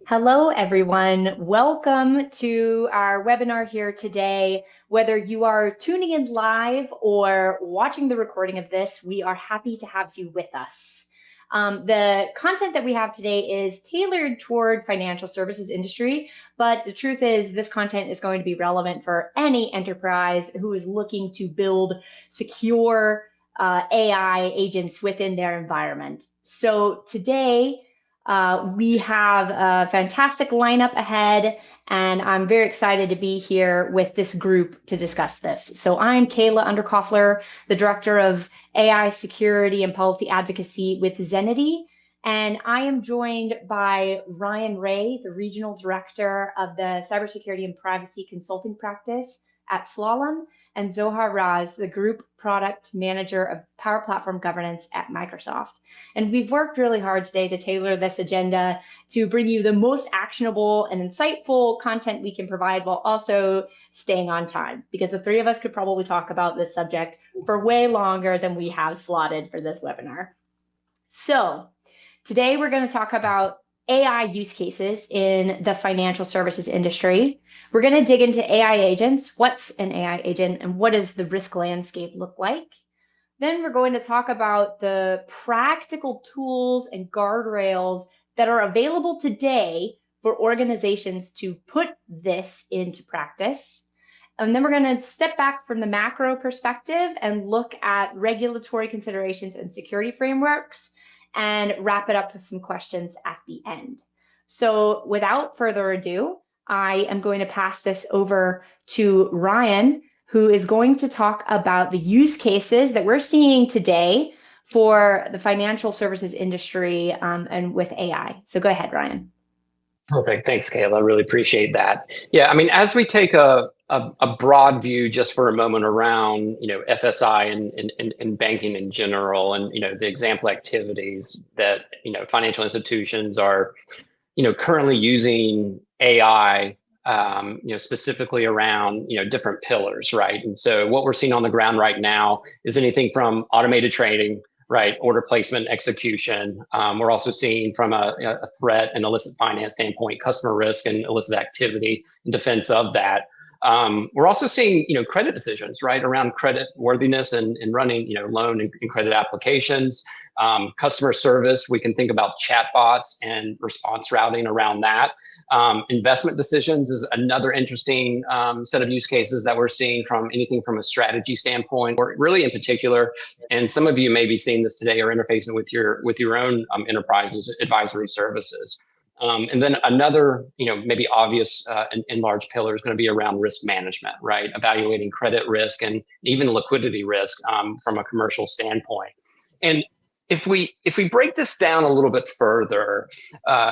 Hello, everyone. Welcome to our webinar here today. Whether you are tuning in live or watching the recording of this, we are happy to have you with us. The content that we have today is tailored toward financial services industry, but the truth is this content is going to be relevant for any enterprise who is looking to build secure AI agents within their environment. So today, we have a fantastic lineup ahead, and I'm very excited to be here with this group to discuss this. So I'm Kayla Underkoffler, the Director of AI Security and Policy Advocacy with Zenity, and I am joined by Ryan Ray, the Regional Director of the Cybersecurity and Privacy Consulting Practice at Slalom, and Zohar Raz, the Group Product Manager of Power Platform Governance at Microsoft. And we've worked really hard today to tailor this agenda to bring you the most actionable and insightful content we can provide while also staying on time, because the three of us could probably talk about this subject for way longer than we have slotted for this webinar. So today we're going to talk about AI use cases in the financial services industry. We're going to dig into AI agents. What's an AI agent and what does the risk landscape look like? Then we're going to talk about the practical tools and guardrails that are available today for organizations to put this into practice. And then we're going to step back from the macro perspective and look at regulatory considerations and security frameworks and wrap it up with some questions at the end. So without further ado, I am going to pass this over to Ryan, who is going to talk about the use cases that we're seeing today for the financial services industry and with AI. So go ahead, Ryan. Perfect. Thanks, Kayla. I really appreciate that. Yeah, I mean, as we take a broad view just for a moment around, FSI and banking in general, and, the example activities that, financial institutions are, currently using AI, specifically around, different pillars, right? And so what we're seeing on the ground right now is anything from automated trading, right, order placement, execution. We're also seeing from a threat and illicit finance standpoint, customer risk and illicit activity in defense of that. We're also seeing, credit decisions, right, around credit worthiness and running, loan and credit applications. Customer service, we can think about chatbots and response routing around that. Investment decisions is another interesting set of use cases that we're seeing from anything from a strategy standpoint, or really in particular, and some of you may be seeing this today or interfacing with your own enterprises advisory services. And then another, maybe obvious and large pillar is going to be around risk management, right? Evaluating credit risk and even liquidity risk from a commercial standpoint. And if we break this down a little bit further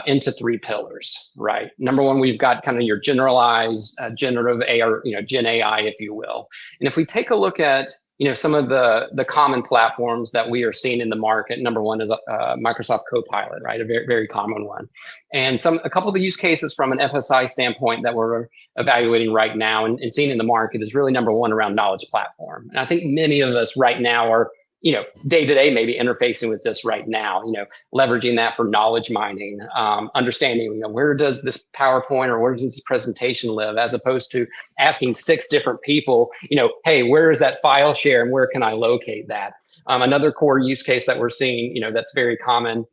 into three pillars, right? Number one, we've got kind of your generalized generative AI, or Gen AI, if you will. And if we take a look at some of the common platforms that we are seeing in the market, number one is Microsoft Copilot, right? A very, very common one. And a couple of the use cases from an FSI standpoint that we're evaluating right now and seeing in the market is really number one around knowledge platform. And I think many of us right now are day to day, maybe interfacing with this right now, leveraging that for knowledge mining, understanding, where does this PowerPoint or where does this presentation live, as opposed to asking 6 different people, hey, where is that file share and where can I locate that? Another core use case that we're seeing, that's very common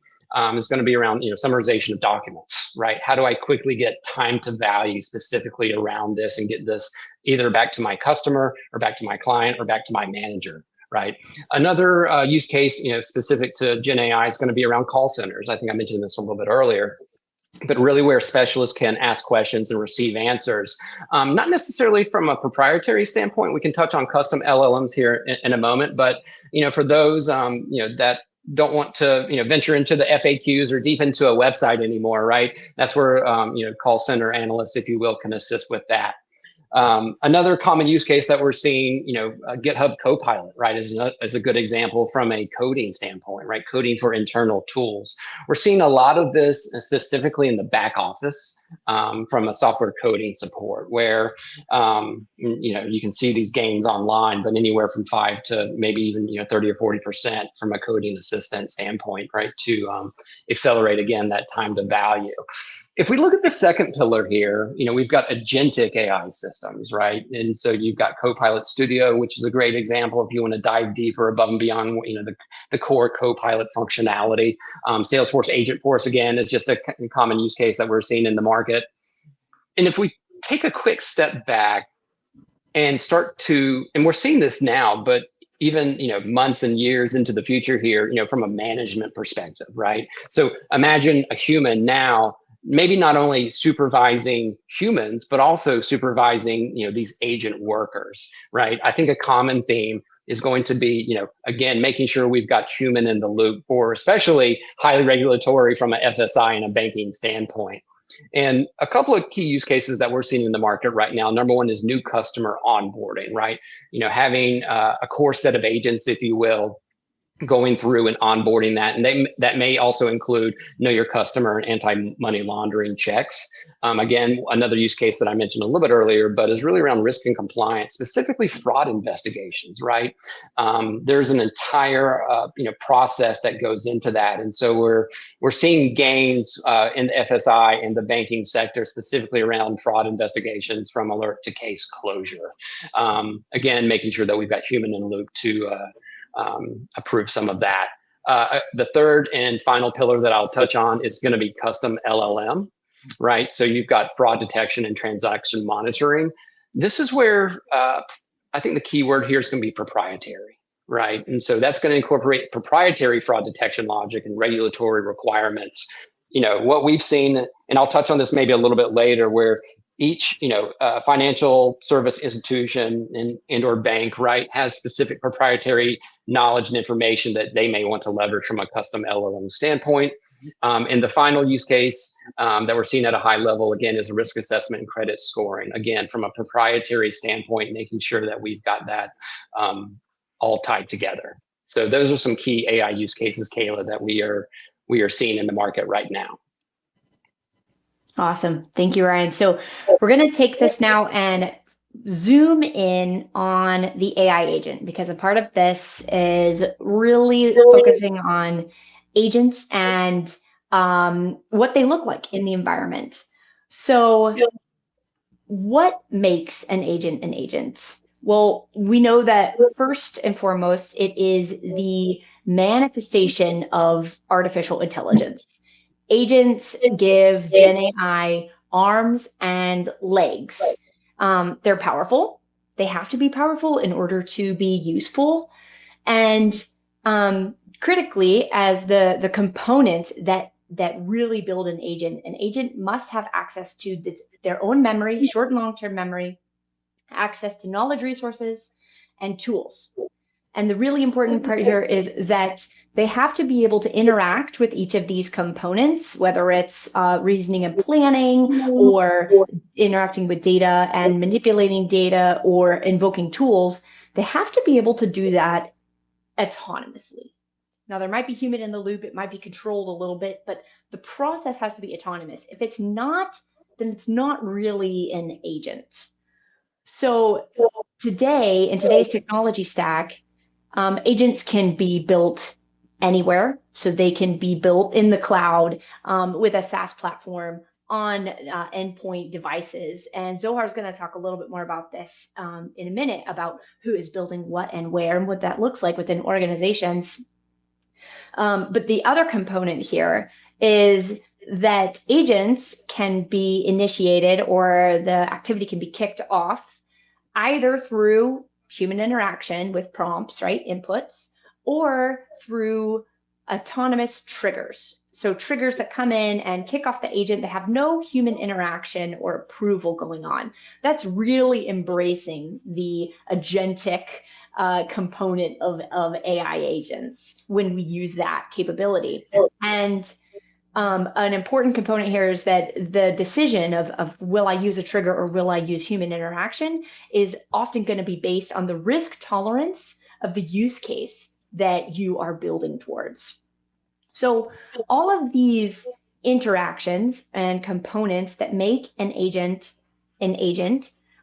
is going to be around, summarization of documents, right? How do I quickly get time to value specifically around this and get this either back to my customer or back to my client or back to my manager? Right. Another use case, specific to Gen AI is going to be around call centers. I think I mentioned this a little bit earlier, but really where specialists can ask questions and receive answers, not necessarily from a proprietary standpoint. We can touch on custom LLMs here in a moment, but for those that don't want to venture into the FAQs or deep into a website anymore, right? That's where call center analysts, if you will, can assist with that. Another common use case that we're seeing, GitHub Copilot, right, is a good example from a coding standpoint, right? Coding for internal tools. We're seeing a lot of this specifically in the back office from a software coding support, where you can see these gains online, but anywhere from 5 to maybe even 30 or 40% from a coding assistant standpoint, right, to accelerate again that time to value. If we look at the second pillar here, we've got agentic AI systems, right? And so you've got Copilot Studio, which is a great example if you want to dive deeper above and beyond, the core Copilot functionality. Salesforce Agentforce, again, is just a common use case that we're seeing in the market. And if we take a quick step back and and we're seeing this now, but even months and years into the future here, from a management perspective, right? So imagine a human now maybe not only supervising humans, but also supervising these agent workers, right? I think a common theme is going to be again, making sure we've got human in the loop for especially highly regulatory from a FSI and a banking standpoint. And a couple of key use cases that we're seeing in the market right now. Number one is new customer onboarding, right? Having a core set of agents, if you will, going through and onboarding that. And that may also include know your customer and anti-money laundering checks. Again, another use case that I mentioned a little bit earlier, but is really around risk and compliance, specifically fraud investigations, right? There's an entire process that goes into that. And so we're seeing gains in the FSI and the banking sector, specifically around fraud investigations from alert to case closure. Again, making sure that we've got human in the loop to approve some of that. The third and final pillar that I'll touch on is going to be custom LLM, right? So you've got fraud detection and transaction monitoring. This is where I think the key word here is going to be proprietary, right? And so that's going to incorporate proprietary fraud detection logic and regulatory requirements. What we've seen, and I'll touch on this maybe a little bit later, where each financial service institution and or bank, right, has specific proprietary knowledge and information that they may want to leverage from a custom LLM standpoint. And the final use case that we're seeing at a high level, again, is risk assessment and credit scoring. Again, from a proprietary standpoint, making sure that we've got that all tied together. So those are some key AI use cases, Kayla, that we are seeing in the market right now. Awesome. Thank you, Ryan. So we're going to take this now and zoom in on the AI agent, because a part of this is really focusing on agents and what they look like in the environment. So what makes an agent an agent? Well, we know that first and foremost, it is the manifestation of artificial intelligence. Agents give Gen AI arms and legs. They're powerful. They have to be powerful in order to be useful. And critically, as the components that really build an agent must have access to their own memory, short and long-term memory, access to knowledge resources and tools. And the really important part here is that they have to be able to interact with each of these components, whether it's reasoning and planning, or interacting with data and manipulating data, or invoking tools. They have to be able to do that autonomously. Now, there might be human in the loop. It might be controlled a little bit, but the process has to be autonomous. If it's not, then it's not really an agent. So today, in today's technology stack, agents can be built anywhere. So they can be built in the cloud with a SaaS platform on endpoint devices. And Zohar is going to talk a little bit more about this in a minute, about who is building what and where and what that looks like within organizations. But the other component here is that agents can be initiated, or the activity can be kicked off either through human interaction with prompts, right, inputs, or through autonomous triggers. So triggers that come in and kick off the agent that have no human interaction or approval going on. That's really embracing the agentic component of AI agents when we use that capability. And an important component here is that the decision of will I use a trigger or will I use human interaction is often going to be based on the risk tolerance of the use case that you are building towards. So all of these interactions and components that make an agent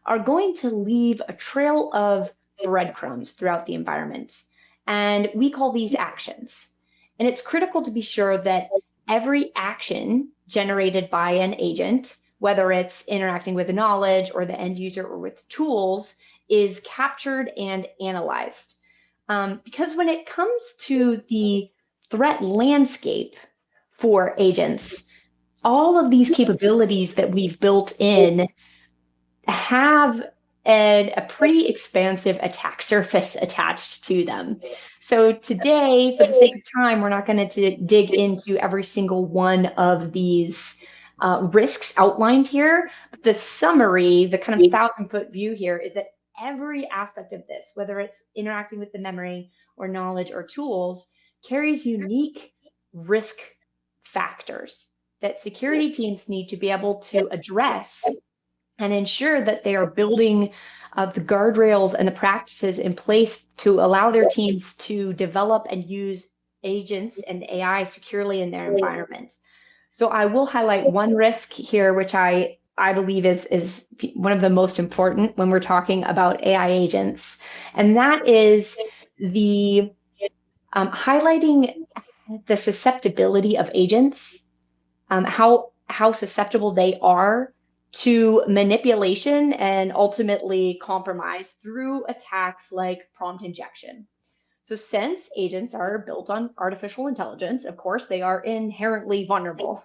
are going to leave a trail of breadcrumbs throughout the environment. And we call these actions. And it's critical to be sure that every action generated by an agent, whether it's interacting with the knowledge or the end user or with tools, is captured and analyzed. Because when it comes to the threat landscape for agents, all of these capabilities that we've built in have a pretty expansive attack surface attached to them. So today, for the sake of time, we're not going to dig into every single one of these risks outlined here. But the summary, the kind of 1,000-foot view here, is that every aspect of this, whether it's interacting with the memory or knowledge or tools, carries unique risk factors that security teams need to be able to address and ensure that they are building the guardrails and the practices in place to allow their teams to develop and use agents and AI securely in their environment. So I will highlight one risk here, which I believe is one of the most important when we're talking about AI agents, and that is the highlighting the susceptibility of agents, how susceptible they are to manipulation and ultimately compromise through attacks like prompt injection. So since agents are built on artificial intelligence, of course, they are inherently vulnerable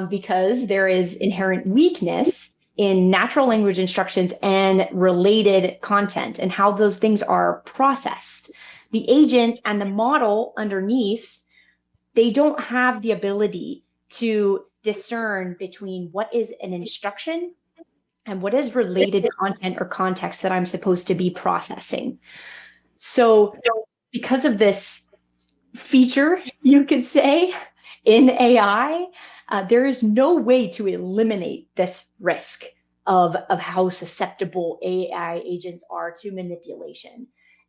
because there is inherent weakness in natural language instructions and related content and how those things are processed. The agent and the model underneath, they don't have the ability to discern between what is an instruction and what is related content or context that I'm supposed to be processing. So because of this feature, you could say, in AI, there is no way to eliminate this risk of how susceptible AI agents are to manipulation.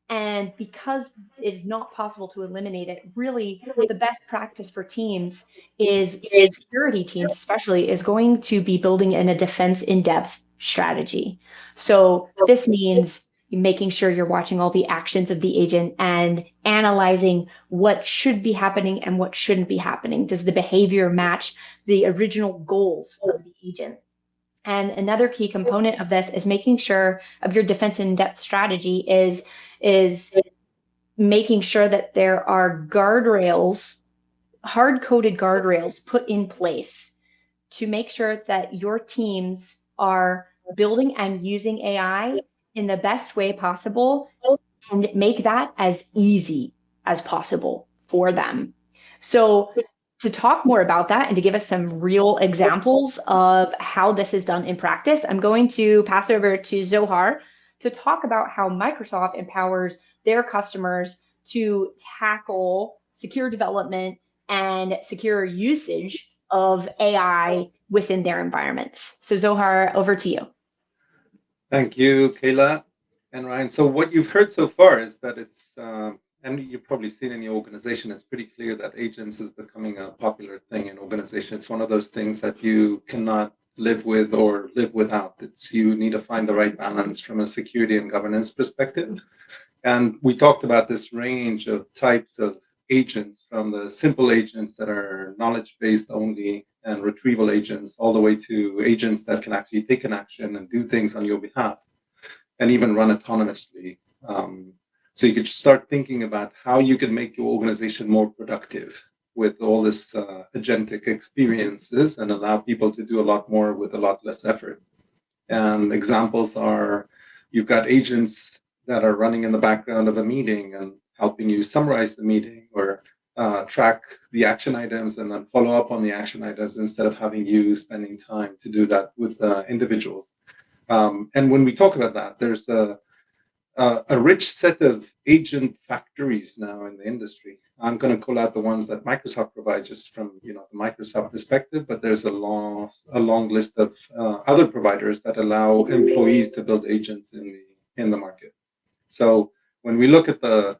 And because it is not possible to eliminate it, really the best practice for teams is security teams especially is going to be building in a defense in-depth strategy. So this means making sure you're watching all the actions of the agent and analyzing what should be happening and what shouldn't be happening. Does the behavior match the original goals of the agent? And another key component of this is making sure of your defense in-depth strategy is making sure that there are guardrails, hard-coded guardrails put in place to make sure that your teams are building and using AI in the best way possible and make that as easy as possible for them. So to talk more about that and to give us some real examples of how this is done in practice, I'm going to pass over to Zohar to talk about how Microsoft empowers their customers to tackle secure development and secure usage of AI within their environments. So Zohar, over to you. Thank you, Kayla and Ryan. So what you've heard so far is that it's, and you've probably seen in your organization, it's pretty clear that agents is becoming a popular thing in organization. It's one of those things that you cannot live with or live without. It's you need to find the right balance from a security and governance perspective. And we talked about this range of types of agents, from the simple agents that are knowledge-based only and retrieval agents, all the way to agents that can actually take an action and do things on your behalf and even run autonomously. So you could start thinking about how you can make your organization more productive with all this agentic experiences and allow people to do a lot more with a lot less effort. And examples are, you've got agents that are running in the background of a meeting and helping you summarize the meeting or track the action items and then follow up on the action items instead of having you spending time to do that with individuals. And when we talk about that, there's a rich set of agent factories now in the industry. I'm going to call out the ones that Microsoft provides just from the Microsoft perspective, but there's a long list of other providers that allow employees to build agents in the market. So when we look at the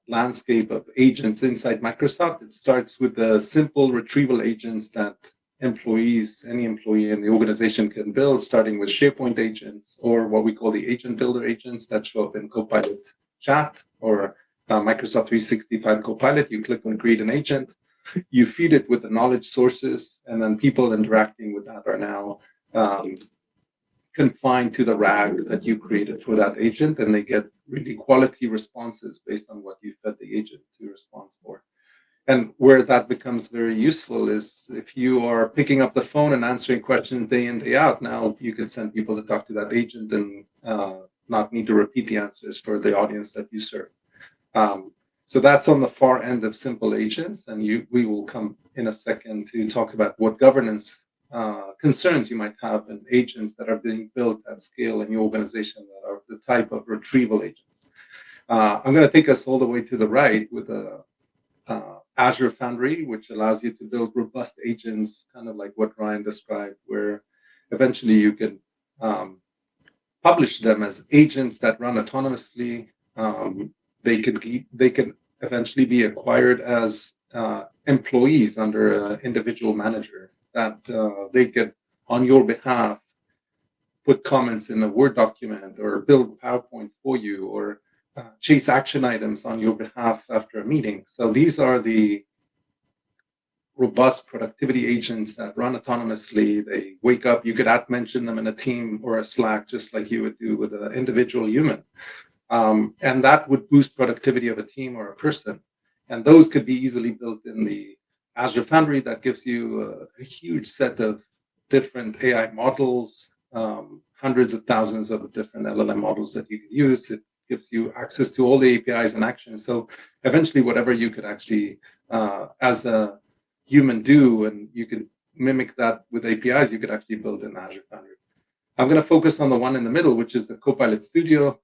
landscape of agents inside Microsoft, it starts with the simple retrieval agents that any employee in the organization can build, starting with SharePoint agents or what we call the agent builder agents that show up in Copilot Chat or Microsoft 365 Copilot. You click on create an agent, You feed it with the knowledge sources, and then people interacting with that are now confined to the RAG that you created for that agent, and they get really quality responses based on what you fed the agent to respond for. And where that becomes very useful is if you are picking up the phone and answering questions day in, day out, now you can send people to talk to that agent and not need to repeat the answers for the audience that you serve. So that's on the far end of simple agents, and we will come in a second to talk about what governance concerns you might have in agents that are being built at scale in your organization that are the type of retrieval agents. I'm going to take us all the way to the right with Azure Foundry, which allows you to build robust agents, kind of like what Ryan described, where eventually you can publish them as agents that run autonomously. They can eventually be acquired as employees under an individual manager that they can, on your behalf, put comments in a Word document or build PowerPoints for you or chase action items on your behalf after a meeting. So these are the robust productivity agents that run autonomously. They wake up, you could mention them in a team or a Slack, just like you would do with an individual human. And that would boost productivity of a team or a person. And those could be easily built in the Azure Foundry that gives you a huge set of different AI models, hundreds of thousands of different LLM models that you can use. It gives you access to all the APIs and actions. So eventually, whatever you could actually, as a human do, and you could mimic that with APIs, you could actually build in Azure Foundry. I'm going to focus on the one in the middle, which is the Copilot Studio.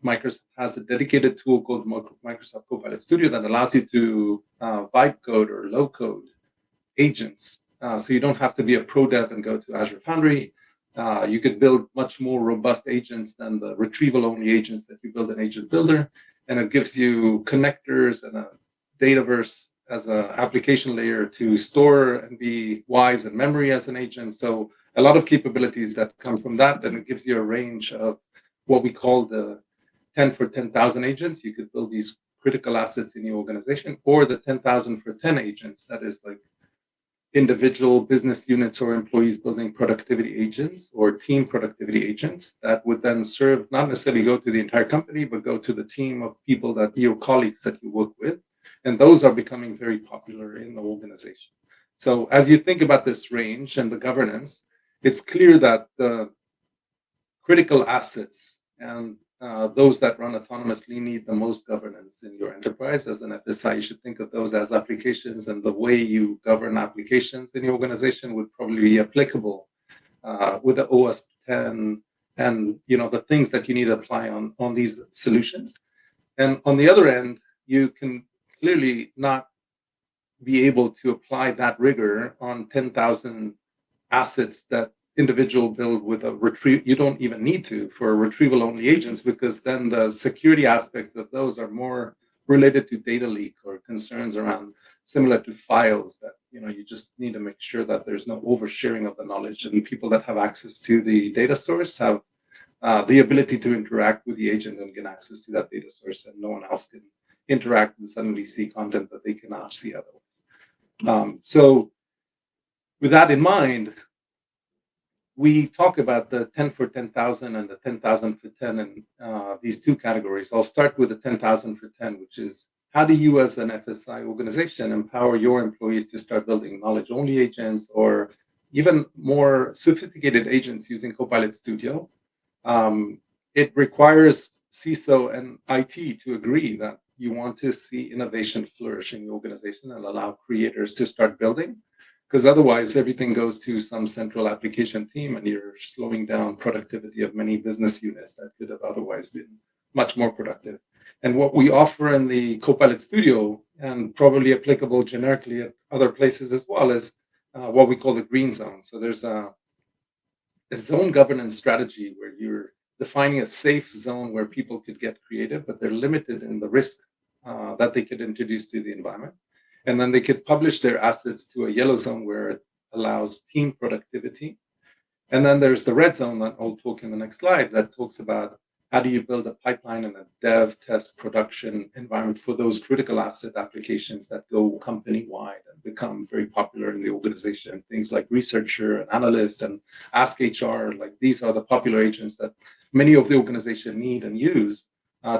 Microsoft has a dedicated tool called Microsoft Copilot Studio that allows you to vibe code or low code agents. So you don't have to be a pro dev and go to Azure Foundry. You could build much more robust agents than the retrieval only agents that you build in Agent Builder. And it gives you connectors and a Dataverse as an application layer to store and be wise in memory as an agent. So a lot of capabilities that come from that, and it gives you a range of what we call the 10 for 10,000 agents. You could build these critical assets in your organization, or the 10,000 for 10 agents. That is like individual business units or employees building productivity agents or team productivity agents that would then serve, not necessarily go to the entire company, but go to the team of people that your colleagues that you work with. And those are becoming very popular in the organization. So as you think about this range and the governance, it's clear that the critical assets and those that run autonomously need the most governance in your enterprise. As an FSI, you should think of those as applications, and the way you govern applications in your organization would probably be applicable with the OS 10 and the things that you need to apply on these solutions. And on the other end, you can clearly not be able to apply that rigor on 10,000 assets that individual build with a retrieve. You don't even need to for retrieval only agents, because then the security aspects of those are more related to data leak or concerns around similar to files that you just need to make sure that there's no oversharing of the knowledge, and people that have access to the data source have the ability to interact with the agent and get access to that data source, and no one else can interact and suddenly see content that they cannot see otherwise. So with that in mind, we talk about the 10 for 10,000 and the 10,000 for 10 and these two categories. I'll start with the 10,000 for 10, which is how do you as an FSI organization empower your employees to start building knowledge-only agents or even more sophisticated agents using Copilot Studio? It requires CISO and IT to agree that you want to see innovation flourish in your organization and allow creators to start building. Because otherwise, everything goes to some central application team, and you're slowing down productivity of many business units that could have otherwise been much more productive. And what we offer in the Copilot Studio, and probably applicable generically at other places as well, is what we call the green zone. So there's a zone governance strategy where you're defining a safe zone where people could get creative, but they're limited in the risk that they could introduce to the environment. And then they could publish their assets to a yellow zone where it allows team productivity. And then there's the red zone that I'll talk in the next slide that talks about how do you build a pipeline and a dev, test, production environment for those critical asset applications that go company-wide and become very popular in the organization? Things like researcher and analyst and Ask HR, like these are the popular agents that many of the organization need and use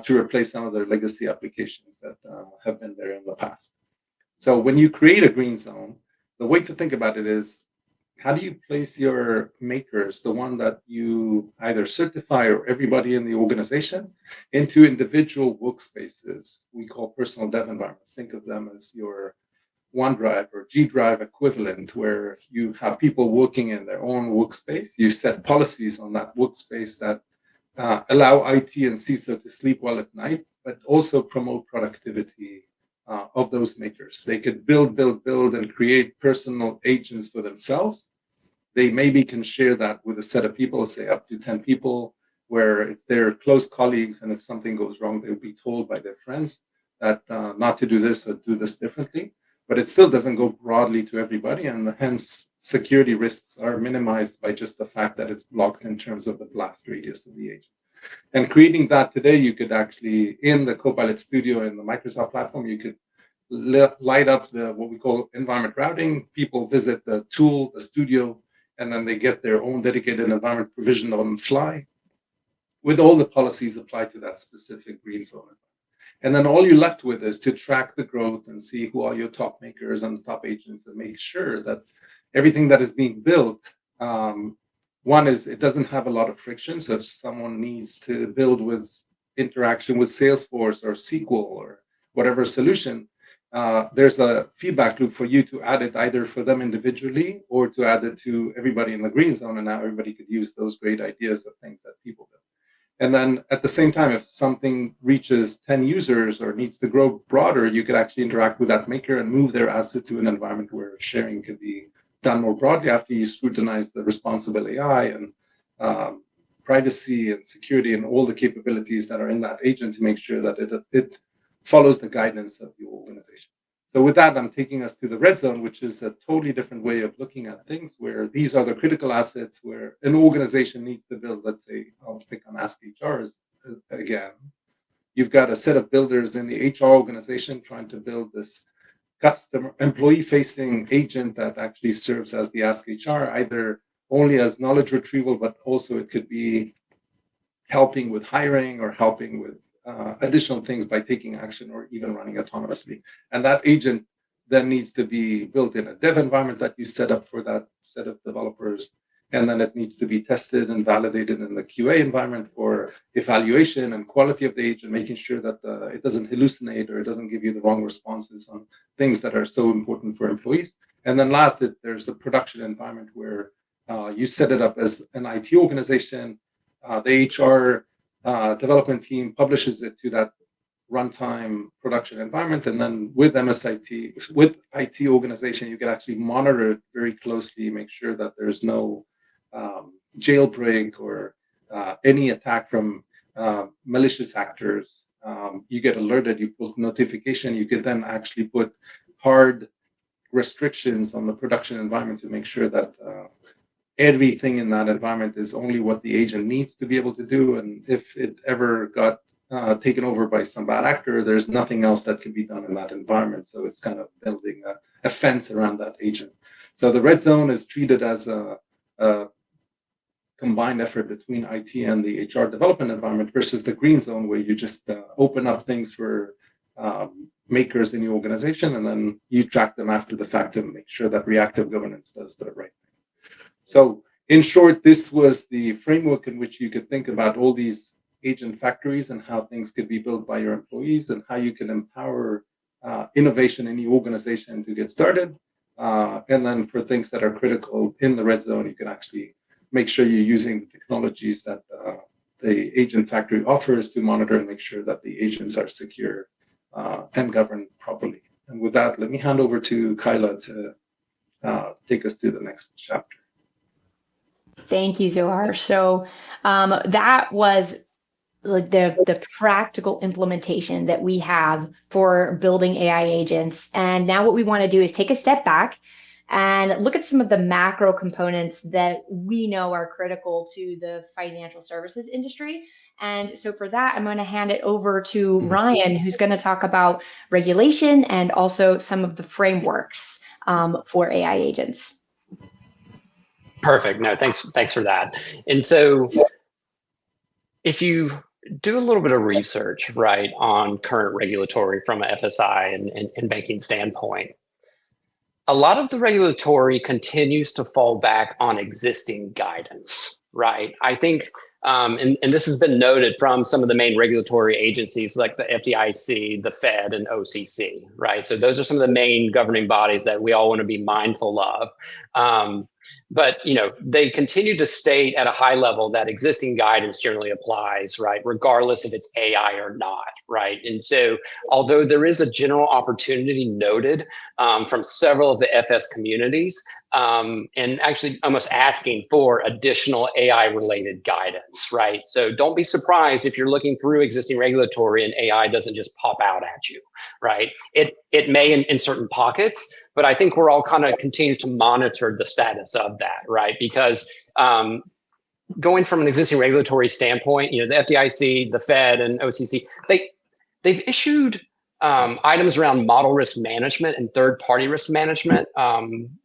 to replace some of their legacy applications that have been there in the past. So when you create a green zone, the way to think about it is, how do you place your makers, the one that you either certify or everybody in the organization, into individual workspaces we call personal dev environments? Think of them as your OneDrive or G Drive equivalent, where you have people working in their own workspace. You set policies on that workspace that allow IT and CISO to sleep well at night, but also promote productivity of those makers. They could build, and create personal agents for themselves. They maybe can share that with a set of people, say up to 10 people, where it's their close colleagues, and if something goes wrong, they'll be told by their friends that not to do this or do this differently. But it still doesn't go broadly to everybody, and hence security risks are minimized by just the fact that it's blocked in terms of the blast radius of the agent. And creating that today, you could actually, in the Copilot Studio in the Microsoft platform, you could light up the what we call environment routing. People visit the tool, the studio, and then they get their own dedicated environment provisioned on the fly with all the policies applied to that specific green zone. And then all you're left with is to track the growth and see who are your top makers and top agents, and make sure that everything that is being built, one is it doesn't have a lot of friction. So if someone needs to build with interaction with Salesforce or SQL or whatever solution, there's a feedback loop for you to add it either for them individually or to add it to everybody in the green zone. And now everybody could use those great ideas of things that people build. And then at the same time, if something reaches 10 users or needs to grow broader, you could actually interact with that maker and move their asset to an environment where sharing could be done more broadly after you scrutinize the responsible AI and privacy and security and all the capabilities that are in that agent to make sure that it follows the guidance of your organization. So with that, I'm taking us to the red zone, which is a totally different way of looking at things, where these are the critical assets where an organization needs to build. Let's say, I'll pick on Ask HR again. You've got a set of builders in the HR organization trying to build this customer employee-facing agent that actually serves as the Ask HR, either only as knowledge retrieval, but also it could be helping with hiring or helping with additional things by taking action or even running autonomously. And that agent then needs to be built in a dev environment that you set up for that set of developers. And then it needs to be tested and validated in the QA environment for evaluation and quality of the agent, making sure that it doesn't hallucinate or it doesn't give you the wrong responses on things that are so important for employees. And then last, there's the production environment where you set it up as an IT organization. The HR development team publishes it to that runtime production environment, and then with MSIT, with IT organization, you can actually monitor it very closely, make sure that there's no jailbreak or any attack from malicious actors. You get alerted, you put notification, you can then actually put hard restrictions on the production environment to make sure that everything in that environment is only what the agent needs to be able to do. And if it ever got taken over by some bad actor, there's nothing else that can be done in that environment. So it's kind of building a fence around that agent. So the red zone is treated as a combined effort between IT and the HR development environment versus the green zone, where you just open up things for makers in your organization, and then you track them after the fact and make sure that reactive governance does the right thing. So in short, this was the framework in which you could think about all these agent factories and how things could be built by your employees and how you can empower innovation in the organization to get started. And then for things that are critical in the red zone, you can actually make sure you're using the technologies that the agent factory offers to monitor and make sure that the agents are secure and governed properly. And with that, let me hand over to Kayla to take us to the next chapter. Thank you, Zohar. So that was the practical implementation that we have for building AI agents. And now what we want to do is take a step back and look at some of the macro components that we know are critical to the financial services industry And so for that, I'm going to hand it over to Ryan, who's going to talk about regulation and also some of the frameworks for AI agents. Perfect. No, thanks for that. And so if you do a little bit of research, right, on current regulatory from an FSI and banking standpoint, a lot of the regulatory continues to fall back on existing guidance, right? I think, and this has been noted from some of the main regulatory agencies like the FDIC, the Fed, and OCC, right? So those are some of the main governing bodies that we all want to be mindful of. But they continue to state at a high level that existing guidance generally applies, right, regardless if it's AI or not, right? And so, although there is a general opportunity noted from several of the FS communities, and actually almost asking for additional AI-related guidance, right? So don't be surprised if you're looking through existing regulatory and AI doesn't just pop out at you, right? It may in certain pockets, but I think we're all kind of continue to monitor the status of that, right? Because going from an existing regulatory standpoint, the FDIC, the Fed, and OCC, they've issued items around model risk management and third-party risk management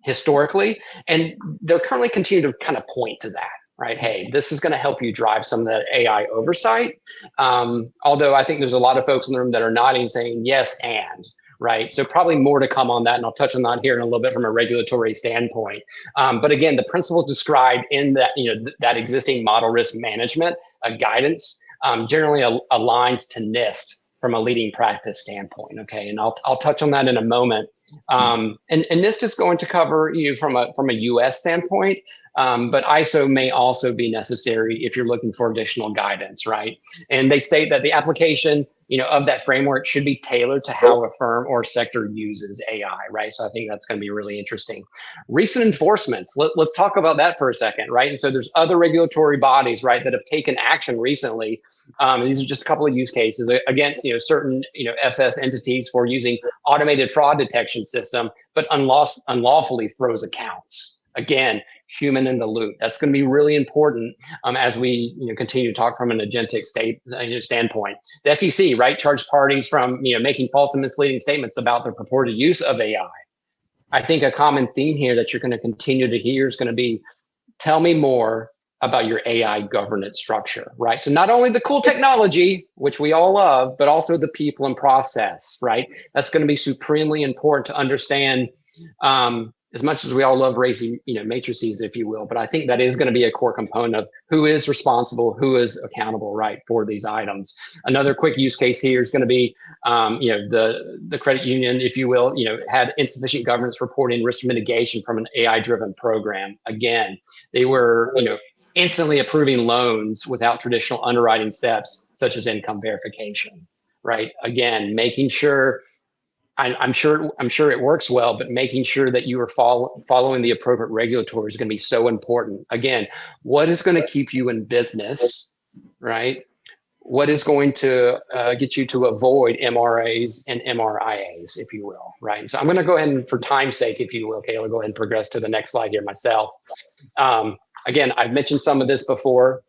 historically, and they're currently continuing to kind of point to that, right? Hey, this is going to help you drive some of that AI oversight. Although I think there's a lot of folks in the room that are nodding, saying yes, and. Right. So probably more to come on that. And I'll touch on that here in a little bit from a regulatory standpoint. But again, the principles described in that, that existing model risk management guidance generally aligns to NIST from a leading practice standpoint. Okay. And I'll touch on that in a moment. And NIST is going to cover you from a US standpoint, but ISO may also be necessary if you're looking for additional guidance, right? And they state that the application of that framework should be tailored to how a firm or sector uses AI, right? So I think that's going to be really interesting. Recent enforcements, let's talk about that for a second, right? And so there's other regulatory bodies, right, that have taken action recently. These are just a couple of use cases against, certain, FS entities for using automated fraud detection system, but unlawfully froze accounts. Again, human in the loop. That's going to be really important as we continue to talk from an agentic standpoint. The SEC, right, charged parties from making false and misleading statements about their purported use of AI. I think a common theme here that you're going to continue to hear is going to be, tell me more about your AI governance structure, right? So not only the cool technology, which we all love, but also the people and process, right? That's going to be supremely important to understand. As much as we all love raising, matrices, if you will, but I think that is going to be a core component of who is responsible, who is accountable, right, for these items. Another quick use case here is going to be, the credit union, if you will, had insufficient governance reporting risk mitigation from an AI-driven program. Again, they were, instantly approving loans without traditional underwriting steps, such as income verification, right? Again, making sure. I'm sure it works well, but making sure that you are following the appropriate regulatory is going to be so important. Again, what is going to keep you in business, right? What is going to get you to avoid MRAs and MRIAs, if you will, right? And so I'm going to go ahead and, for time's sake, if you will, Kayla, go ahead and progress to the next slide here myself. Again, I've mentioned some of this before.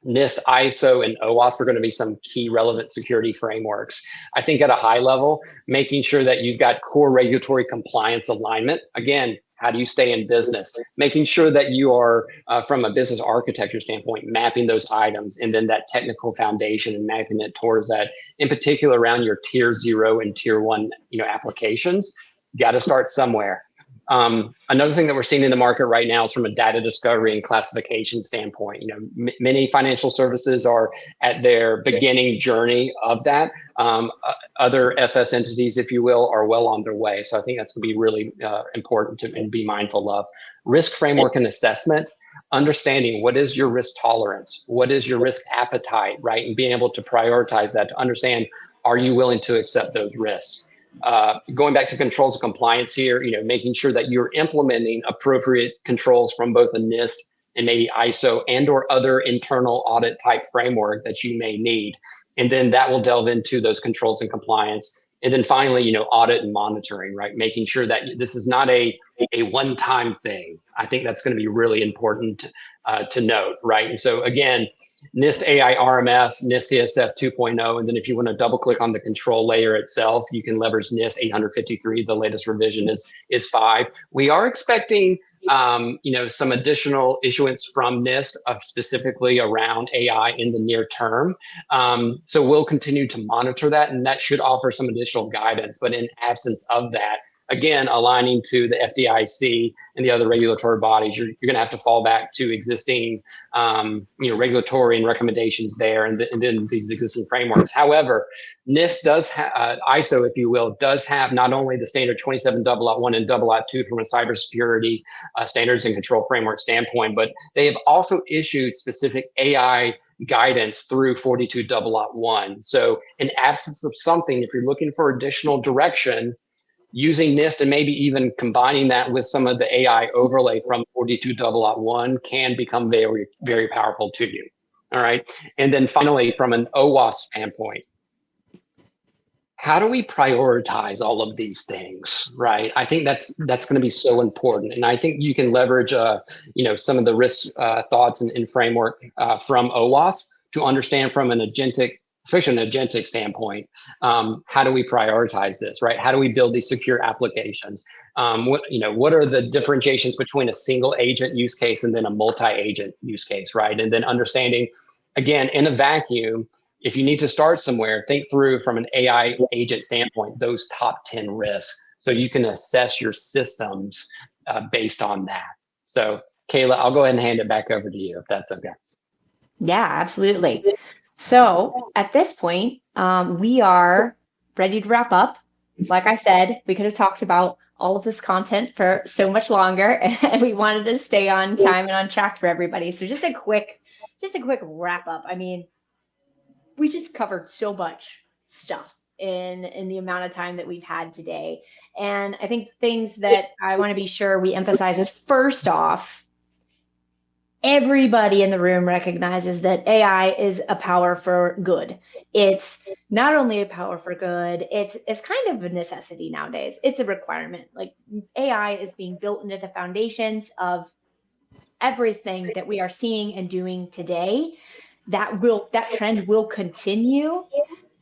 NIST, ISO, and OWASP are going to be some key relevant security frameworks. I think at a high level, making sure that you've got core regulatory compliance alignment. Again, how do you stay in business? Making sure that you are, from a business architecture standpoint, mapping those items, and then that technical foundation and mapping it towards that, in particular around your tier 0 and tier 1, applications. You got to start somewhere. Another thing that we're seeing in the market right now is from a data discovery and classification standpoint. Many financial services are at their beginning journey of that. Other FS entities, if you will, are well on their way. So I think that's going to be really important to be mindful of. Risk framework and assessment, understanding what is your risk tolerance, what is your risk appetite, right? And being able to prioritize that to understand, are you willing to accept those risks? Going back to controls and compliance here, making sure that you're implementing appropriate controls from both a NIST and maybe ISO and or other internal audit type framework that you may need. And then that will delve into those controls and compliance. And then finally, audit and monitoring, right? Making sure that this is not a one-time thing. I think that's going to be really important to note, right? And so again, NIST AI RMF, NIST CSF 2.0, and then if you want to double click on the control layer itself, you can leverage NIST 853. The latest revision is 5. We are expecting some additional issuance from NIST specifically around AI in the near term. So we'll continue to monitor that, and that should offer some additional guidance. But in absence of that, again, aligning to the FDIC and the other regulatory bodies, you're going to have to fall back to existing, regulatory and recommendations there, and then these existing frameworks. However, NIST does ISO, if you will, does have not only the standard 27001 and 002 from a cybersecurity standards and control framework standpoint, but they have also issued specific AI guidance through 42001. So in absence of something, if you're looking for additional direction, using NIST and maybe even combining that with some of the AI overlay from 42001 can become very, very powerful to you. All right. And then finally, from an OWASP standpoint, how do we prioritize all of these things, right? I think that's going to be so important. And I think you can leverage, some of the risk thoughts and framework from OWASP to understand from an agentic, especially an agentic standpoint, how do we prioritize this, right? How do we build these secure applications? What are the differentiations between a single agent use case and then a multi-agent use case, right? And then understanding, again, in a vacuum, if you need to start somewhere, think through from an AI agent standpoint, those top 10 risks, so you can assess your systems based on that. So Kayla, I'll go ahead and hand it back over to you if that's okay. Yeah, absolutely. So at this point, we are ready to wrap up. Like I said, we could have talked about all of this content for so much longer, and we wanted to stay on time and on track for everybody. So just a quick wrap up. I mean, we just covered so much stuff in the amount of time that we've had today. And I think things that I want to be sure we emphasize is, first off, everybody in the room recognizes that AI is a power for good. It's not only a power for good, it's kind of a necessity nowadays. It's a requirement. Like, AI is being built into the foundations of everything that we are seeing and doing today. That trend will continue.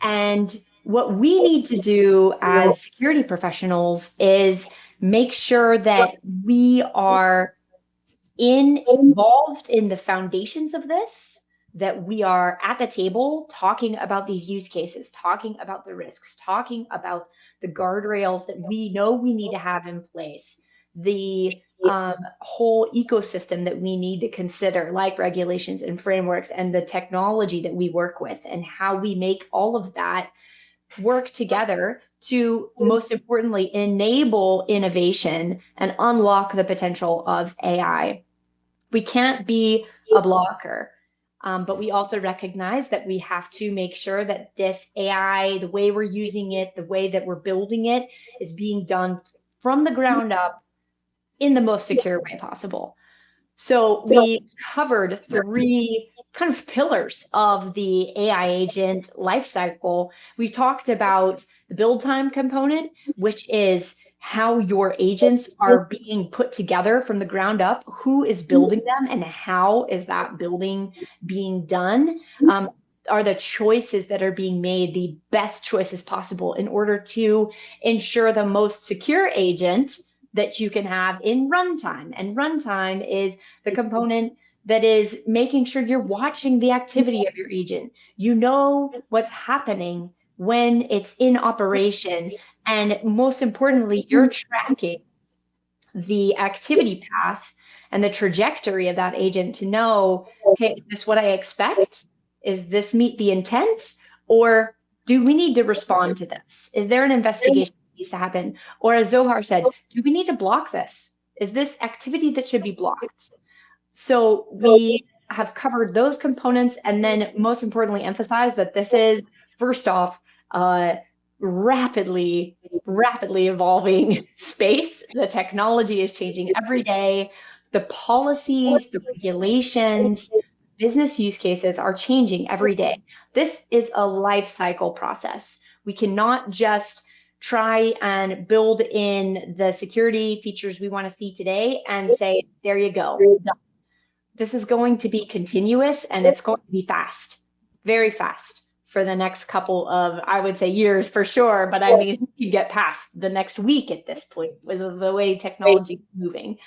And what we need to do as security professionals is make sure that we are involved in the foundations of this, that we are at the table talking about these use cases, talking about the risks, talking about the guardrails that we know we need to have in place, the whole ecosystem that we need to consider, like regulations and frameworks, and the technology that we work with, and how we make all of that work together to, most importantly, enable innovation and unlock the potential of AI. We can't be a blocker, but we also recognize that we have to make sure that this AI, the way we're using it, the way that we're building it, is being done from the ground up in the most secure way possible. So we covered 3 kind of pillars of the AI agent lifecycle. We talked about the build time component, which is how your agents are being put together from the ground up, who is building them, and how is that building being done? Are the choices that are being made the best choices possible in order to ensure the most secure agent that you can have in runtime? And runtime is the component that is making sure you're watching the activity of your agent. You know what's happening when it's in operation. And most importantly, you're tracking the activity path and the trajectory of that agent to know, okay, is this what I expect? Is this meet the intent? Or do we need to respond to this? Is there an investigation that needs to happen? Or as Zohar said, do we need to block this? Is this activity that should be blocked? So we have covered those components, and then most importantly emphasize that this is, first off, rapidly evolving space. The technology is changing every day. The policies, the regulations, business use cases are changing every day. This is a life cycle process. We cannot just try and build in the security features we want to see today and say, there you go. This is going to be continuous and it's going to be fast, very fast for the next couple of, I would say, years for sure. But I mean, you get past the next week at this point with the way technology is moving.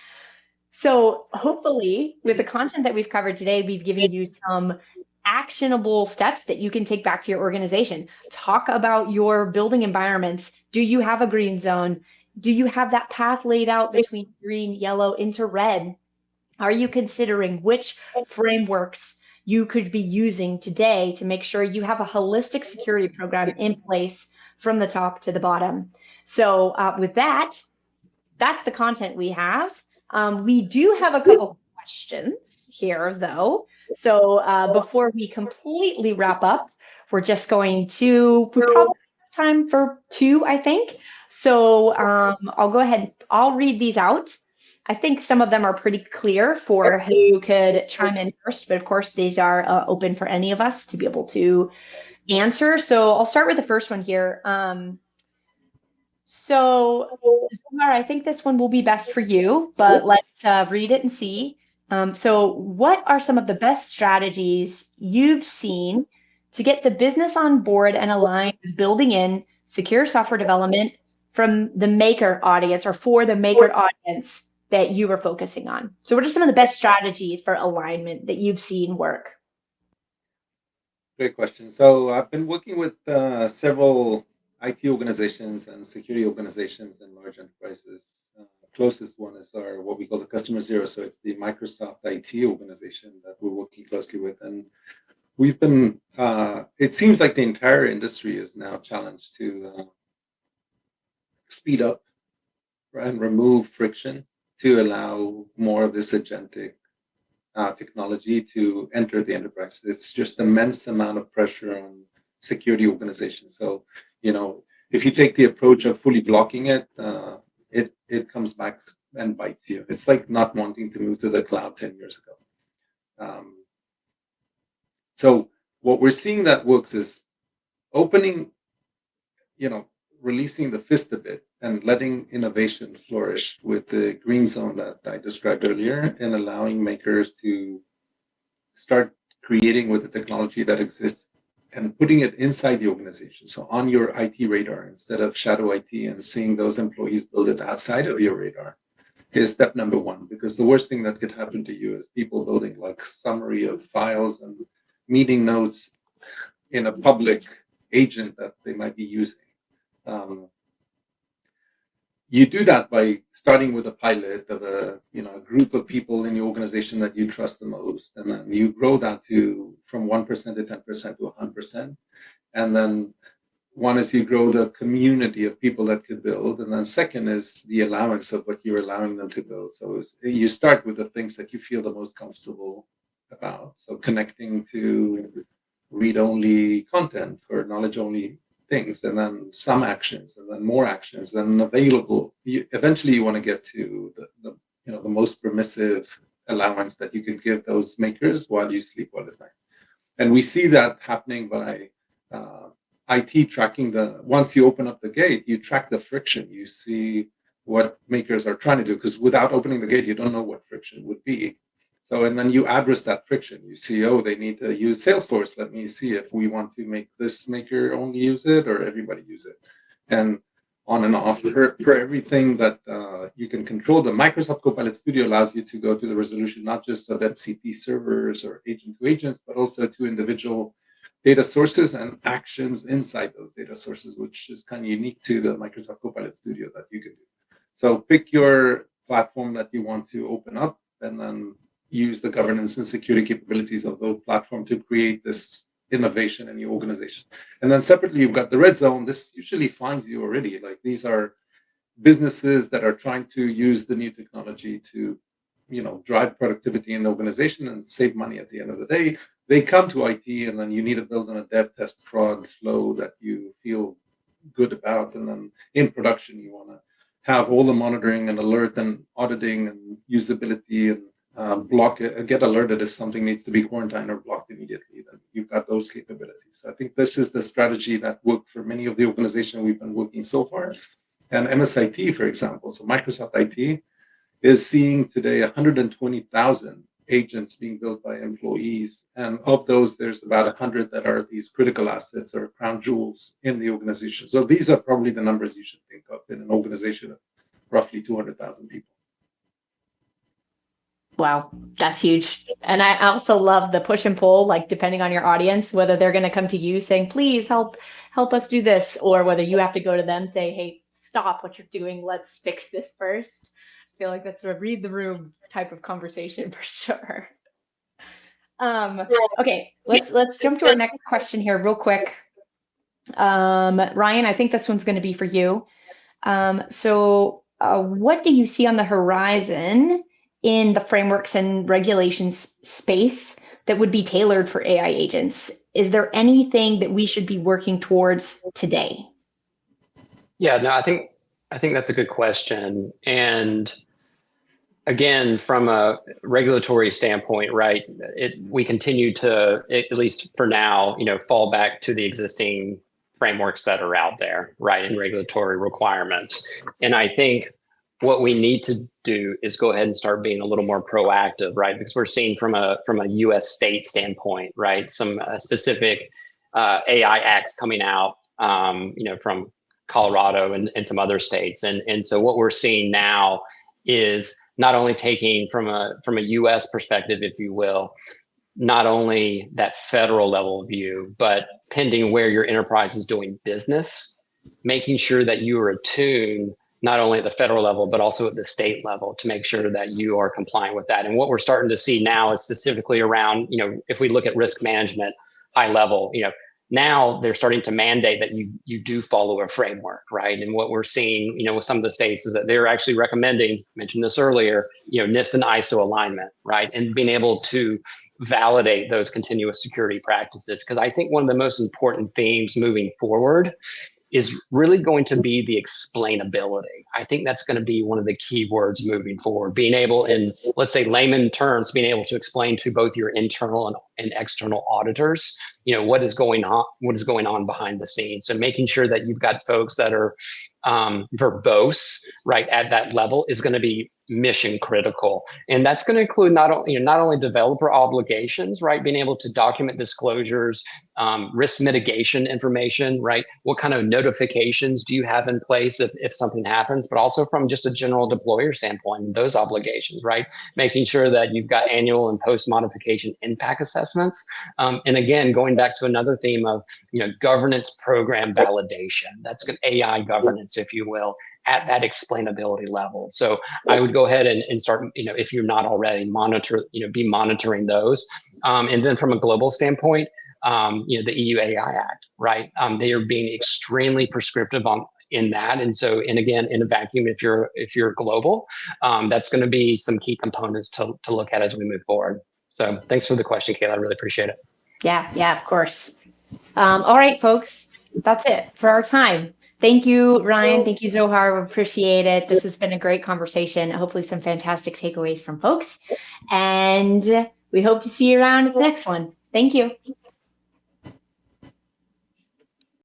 So hopefully with the content that we've covered today, we've given you some actionable steps that you can take back to your organization. Talk about your building environments. Do you have a green zone? Do you have that path laid out between green, yellow into red? Are you considering which frameworks you could be using today to make sure you have a holistic security program in place from the top to the bottom? So with that, that's the content we have. We do have a couple questions here, though. So before we completely wrap up, we probably have time for 2, I think. So I'll go ahead. I'll read these out. I think some of them are pretty clear for who could chime in first, but of course, these are open for any of us to be able to answer. So I'll start with the first one here. So, Zohar, I think this one will be best for you, but let's read it and see. So, what are some of the best strategies you've seen to get the business on board and aligned with building in secure software development from the maker audience or for the maker audience that you were focusing on? So, what are some of the best strategies for alignment that you've seen work? Great question. So I've been working with several IT organizations and security organizations and large enterprises. Closest one is what we call the Customer Zero. So it's the Microsoft IT organization that we're working closely with. And we've been, it seems like the entire industry is now challenged to speed up and remove friction to allow more of this agentic technology to enter the enterprise. It's just immense amount of pressure on security organizations. So, if you take the approach of fully blocking it, it comes back and bites you. It's like not wanting to move to the cloud 10 years ago. So what we're seeing that works is opening, releasing the fist a bit and letting innovation flourish with the green zone that I described earlier, and allowing makers to start creating with the technology that exists and putting it inside the organization. So on your IT radar, instead of shadow IT and seeing those employees build it outside of your radar, is step number one. Because the worst thing that could happen to you is people building like summary of files and meeting notes in a public agent that they might be using. You do that by starting with a pilot of a group of people in the organization that you trust the most, and then you grow that from 1% to 10% to 100%. And then one is you grow the community of people that could build, and then second is the allowance of what you're allowing them to build. So you start with the things that you feel the most comfortable about. So connecting to read-only content for knowledge-only things, and then some actions, and then more actions, and available. Eventually, you want to get to the most permissive allowance that you can give those makers while you sleep all the time. And we see that happening by IT tracking once you open up the gate, you track the friction. You see what makers are trying to do, because without opening the gate, you don't know what friction would be. So, and then you address that friction. You see, they need to use Salesforce. Let me see if we want to make this maker only use it or everybody use it. And on and off for everything that you can control. The Microsoft Copilot Studio allows you to go to the resolution, not just of MCP servers or agent to agents, but also to individual data sources and actions inside those data sources, which is kind of unique to the Microsoft Copilot Studio that you can do. So pick your platform that you want to open up, and then use the governance and security capabilities of the platform to create this innovation in your organization. And then separately, you've got the red zone. This usually finds you already. Like, these are businesses that are trying to use the new technology to, drive productivity in the organization and save money at the end of the day. They come to IT, and then you need to build in a dev, test, prod flow that you feel good about. And then in production, you want to have all the monitoring and alert and auditing and usability, and get alerted if something needs to be quarantined or blocked immediately. Then you got those capabilities. I think this is the strategy that worked for many of the organizations we've been working so far. And MSIT, for example, so Microsoft IT is seeing today 120,000 agents being built by employees. And of those, there's about 100 that are these critical assets or crown jewels in the organization. So these are probably the numbers you should think of in an organization of roughly 200,000 people. Wow, that's huge. And I also love the push and pull, like depending on your audience, whether they're going to come to you saying, please help us do this, or whether you have to go to them, say, hey, stop what you're doing. Let's fix this first. I feel like that's a read the room type of conversation for sure. Okay, let's jump to our next question here real quick. Ryan, I think this one's going to be for you. What do you see on the horizon in the frameworks and regulations space that would be tailored for AI agents? Is there anything that we should be working towards today? Yeah, no, I think that's a good question. And again, from a regulatory standpoint, right, we continue to, at least for now, fall back to the existing frameworks that are out there, right, and regulatory requirements. And I think what we need to do is go ahead and start being a little more proactive, right? Because we're seeing from a U.S. state standpoint, right, some specific AI acts coming out, from Colorado and some other states, and so what we're seeing now is not only taking from a U.S. perspective, if you will, not only that federal level view, but pending where your enterprise is doing business, making sure that you are attuned not only at the federal level, but also at the state level to make sure that you are complying with that. And what we're starting to see now is specifically around, if we look at risk management, high level, now they're starting to mandate that you do follow a framework, right? And what we're seeing, with some of the states is that they're actually recommending, mentioned this earlier, NIST and ISO alignment, right? And being able to validate those continuous security practices. Because I think one of the most important themes moving forward is really going to be the explainability. I think that's going to be one of the key words moving forward. Being able, in, let's say, layman terms, being able to explain to both your internal and external auditors, what is going on behind the scenes. So making sure that you've got folks that are verbose, right, at that level is going to be mission critical. And that's going to include not only developer obligations, right, being able to document disclosures, risk mitigation information, right, what kind of notifications do you have in place if something happens, but also from just a general deployer standpoint, those obligations, right, making sure that you've got annual and post modification impact assessments. And again, going back to another theme of governance program validation, that's good AI governance, if you will, at that explainability level. So I would go ahead and start, if you're not already, be monitoring those. And then from a global standpoint, the EU AI Act, right? They are being extremely prescriptive in that. And so, and again, in a vacuum, if you're global, that's going to be some key components to look at as we move forward. So thanks for the question, Kayla. I really appreciate it. Yeah, of course. All right, folks, that's it for our time. Thank you, Ryan. Thank you, Zohar. We appreciate it. This has been a great conversation. Hopefully some fantastic takeaways from folks. And we hope to see you around at the next one. Thank you.